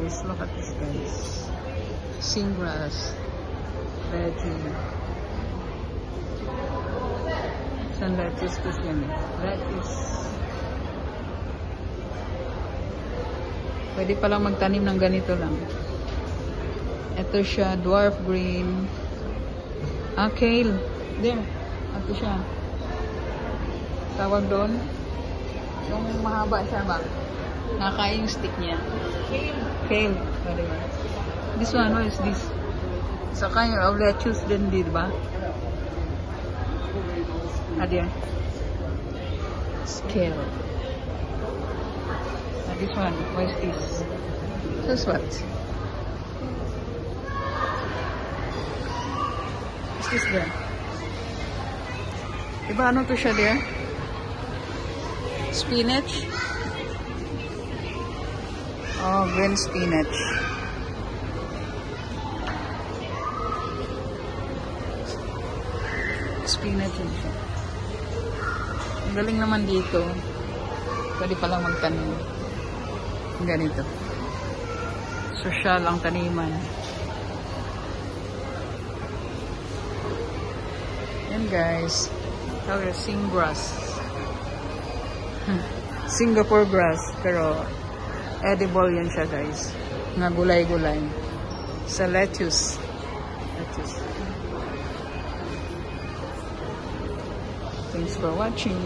guys. Look at this, guys. Seagrass. Veggie. Saan lettuce to siya? Lettuce. Pwede palang magtanim ng ganito lang. Ito siya, dwarf green. Kale. There. Ito siya. Tawag doon. Yung mahaba siya ba? Nakain yung stick niya. Kale. Diba? This one, what is this? It's a kind of lettuce din, di ba? Adia. Kale. This one, what is this? This what? What's this there? Diba ano to siya there? Spinach? Oh, green spinach. Spinach yun siya. Ang galing naman dito. Pwede palang magtanim. Ganito. Social ang taniman. Yan guys. Tawag seagrass. Singapore grass. Pero edible yan siya guys. Nga gulay-gulay. Sa lettuce. Lettuce. Thanks for watching.